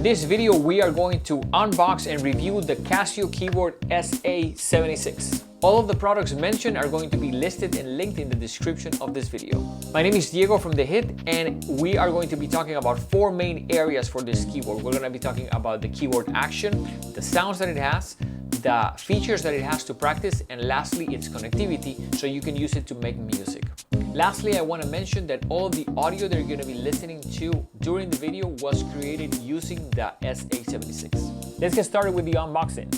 this video, we are going to unbox and review the Casio keyboard SA-76. All of the products mentioned are going to be listed and linked in the description of this video. My name is Diego from The Hit, and we are going to be talking about four main areas for this keyboard. We're going to be talking about the keyboard action, the sounds that it has, the features that it has to practice, and lastly, its connectivity, so you can use it to make music. Lastly, I want to mention that all the audio that you're going to be listening to during the video was created using the SA-76. Let's get started with the unboxing.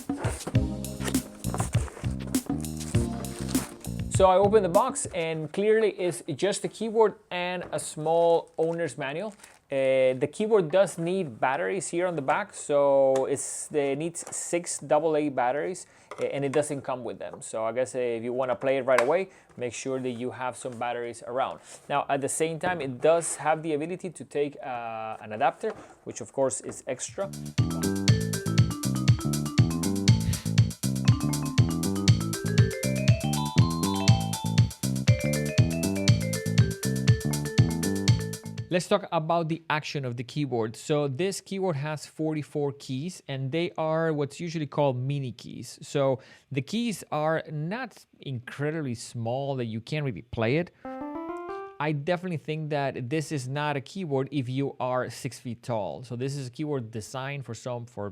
So I opened the box, and clearly it's just a keyboard and a small owner's manual. The keyboard does need batteries here on the back, so it needs 6 AA batteries, and it doesn't come with them. So I guess if you want to play it right away, make sure that you have some batteries around. Now, at the same time, it does have the ability to take an adapter, which of course is extra. Let's talk about the action of the keyboard. So this keyboard has 44 keys, and they are what's usually called mini keys. So the keys are not incredibly small that you can't really play it. I definitely think that this is not a keyboard if you are 6 feet tall. So this is a keyboard designed for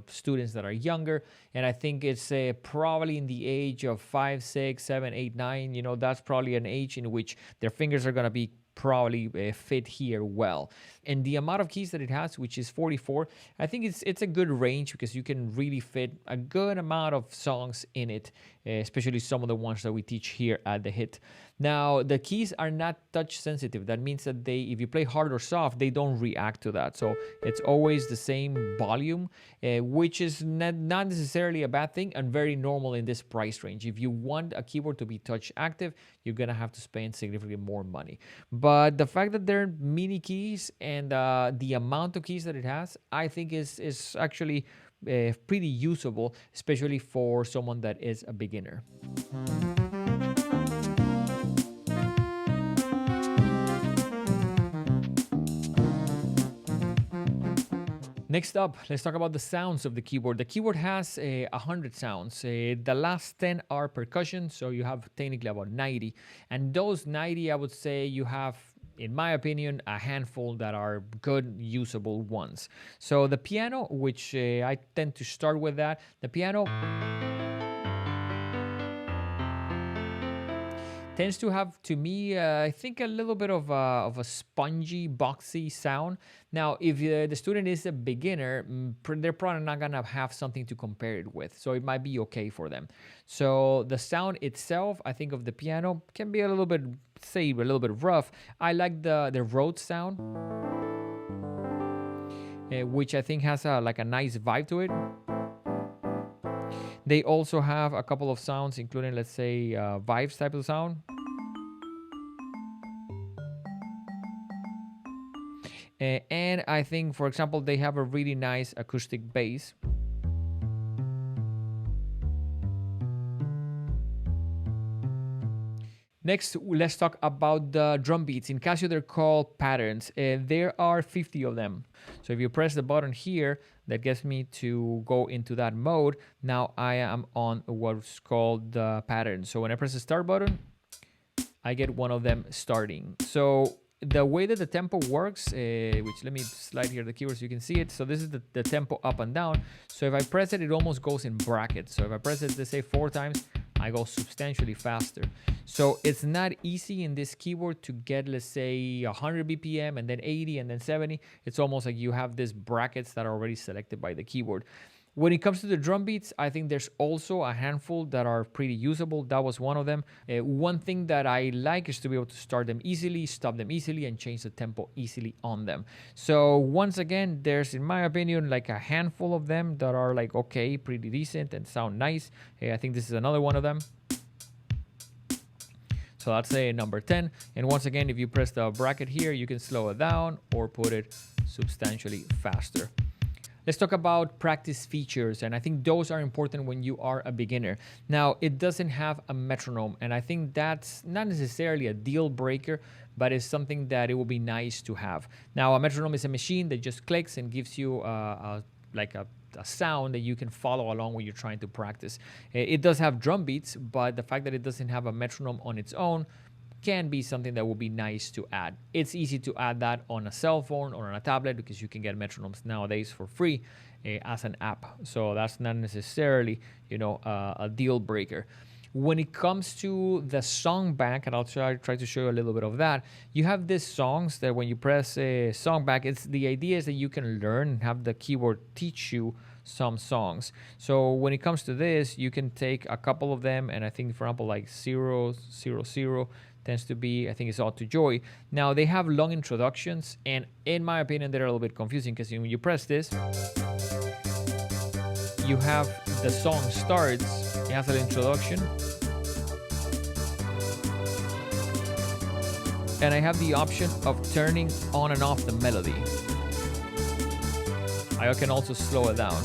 students that are younger, and I think it's probably in the age of 5, 6, 7, 8, 9. You know, that's probably an age in which their fingers are gonna be probably fit here well. And the amount of keys that it has, which is 44, I think it's a good range because you can really fit a good amount of songs in it, especially some of the ones that we teach here at The Hit. Now, the keys are not touch sensitive. That means that if you play hard or soft, they don't react to that. So it's always the same volume, which is not necessarily a bad thing and very normal in this price range. If you want a keyboard to be touch active, you're gonna have to spend significantly more money. But the fact that they're mini keys and the amount of keys that it has, I think is actually pretty usable, especially for someone that is a beginner. Next up, let's talk about the sounds of the keyboard. The keyboard has 100 sounds. The last 10 are percussion, so you have technically about 90. And those 90, I would say you have, in my opinion, a handful that are good, usable ones. So the piano, which I tend to start with that. The piano tends to have, to me, I think a little bit of a spongy, boxy sound. Now, if the student is a beginner, they're probably not gonna have something to compare it with, so it might be okay for them. So the sound itself, I think, of the piano can be a little bit, say, a little bit rough. I like the Rhodes sound, which I think has like a nice vibe to it. They also have a couple of sounds, including, let's say, vibes type of sound. And I think, for example, they have a really nice acoustic bass. Next, let's talk about the drum beats. In Casio, they're called patterns. There are 50 of them. So if you press the button here, that gets me to go into that mode. Now I am on what's called the pattern. So when I press the start button, I get one of them starting. So the way that the tempo works, which let me slide here the keyboard so you can see it. So this is the tempo up and down. So if I press it, it almost goes in brackets. So if I press it, let's say 4 times, I go substantially faster. So it's not easy in this keyboard to get, let's say, 100 BPM and then 80 and then 70. It's almost like you have these brackets that are already selected by the keyboard. When it comes to the drum beats, I think there's also a handful that are pretty usable. That was one of them. One thing that I like is to be able to start them easily, stop them easily, and change the tempo easily on them. So once again, there's, in my opinion, like a handful of them that are like, okay, pretty decent and sound nice. I think this is another one of them. So that's number 10. And once again, if you press the bracket here, you can slow it down or put it substantially faster. Let's talk about practice features, and I think those are important when you are a beginner. Now, it doesn't have a metronome, and I think that's not necessarily a deal breaker, but it's something that it will be nice to have. Now, a metronome is a machine that just clicks and gives you a like a sound that you can follow along when you're trying to practice. It does have drum beats, but the fact that it doesn't have a metronome on its own can be something that would be nice to add. It's easy to add that on a cell phone or on a tablet because you can get metronomes nowadays for free as an app. So that's not necessarily, a deal breaker. When it comes to the song bank, and I'll try to show you a little bit of that, you have these songs that when you press a song bank, the idea is that you can learn and have the keyboard teach you some songs. So when it comes to this, you can take a couple of them, and I think, for example, like 000 tends to be, I think it's Ode to Joy. Now, they have long introductions, and in my opinion, they're a little bit confusing because when you press this, you have the song starts, it has an introduction, and I have the option of turning on and off the melody. I can also slow it down.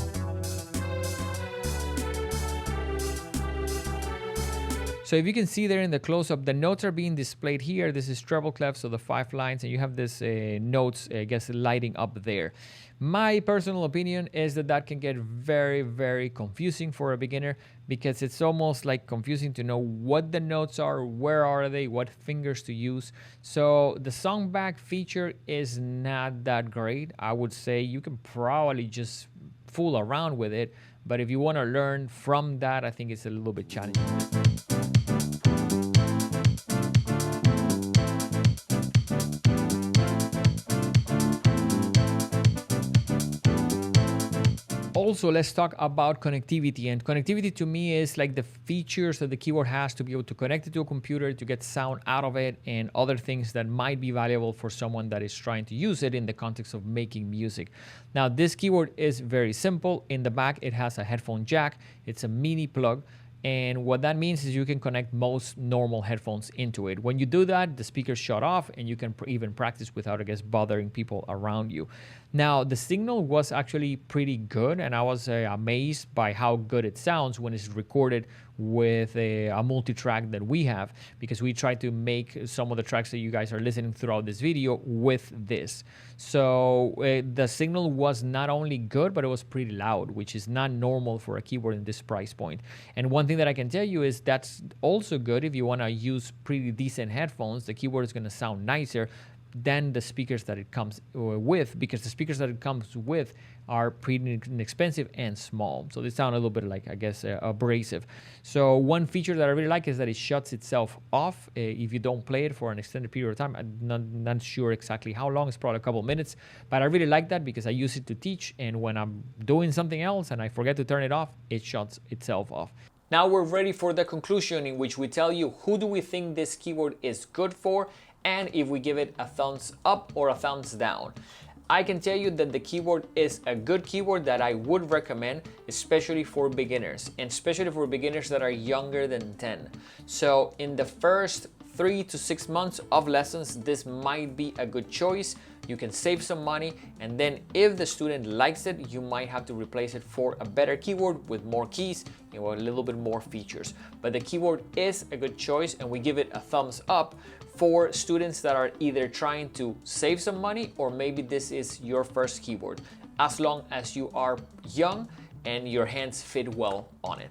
So if you can see there in the close-up, the notes are being displayed here. This is treble clef, so the 5 lines, and you have this notes, I guess, lighting up there. My personal opinion is that can get very, very confusing for a beginner because it's almost like confusing to know what the notes are, where are they, what fingers to use. So the song bank feature is not that great. I would say you can probably just fool around with it, but if you want to learn from that, I think it's a little bit challenging. Also, let's talk about connectivity. And connectivity to me is like the features that the keyboard has to be able to connect it to a computer, to get sound out of it, and other things that might be valuable for someone that is trying to use it in the context of making music. Now, this keyboard is very simple. In the back, it has a headphone jack. It's a mini plug. And what that means is you can connect most normal headphones into it. When you do that, the speakers shut off and you can even practice without, I guess, bothering people around you. Now, the signal was actually pretty good, and I was amazed by how good it sounds when it's recorded with a multi-track that we have, because we try to make some of the tracks that you guys are listening throughout this video with this. So the signal was not only good, but it was pretty loud, which is not normal for a keyboard in this price point. And one thing that I can tell you is that's also good if you want to use pretty decent headphones. The keyboard is going to sound nicer than the speakers that it comes with, because the speakers that it comes with are pretty inexpensive and small. So they sound a little bit like, I guess, abrasive. So one feature that I really like is that it shuts itself off if you don't play it for an extended period of time. I'm not sure exactly how long. It's probably a couple minutes, but I really like that because I use it to teach, and when I'm doing something else and I forget to turn it off, it shuts itself off. Now we're ready for the conclusion, in which we tell you who do we think this keyboard is good for, and if we give it a thumbs up or a thumbs down. I can tell you that the keyboard is a good keyboard that I would recommend, especially for beginners, and especially for beginners that are younger than 10. So in the first 3 to 6 months of lessons, this might be a good choice. You can save some money, and then if the student likes it, you might have to replace it for a better keyboard with more keys, a little bit more features. But the keyboard is a good choice, and we give it a thumbs up for students that are either trying to save some money, or maybe this is your first keyboard, as long as you are young and your hands fit well on it.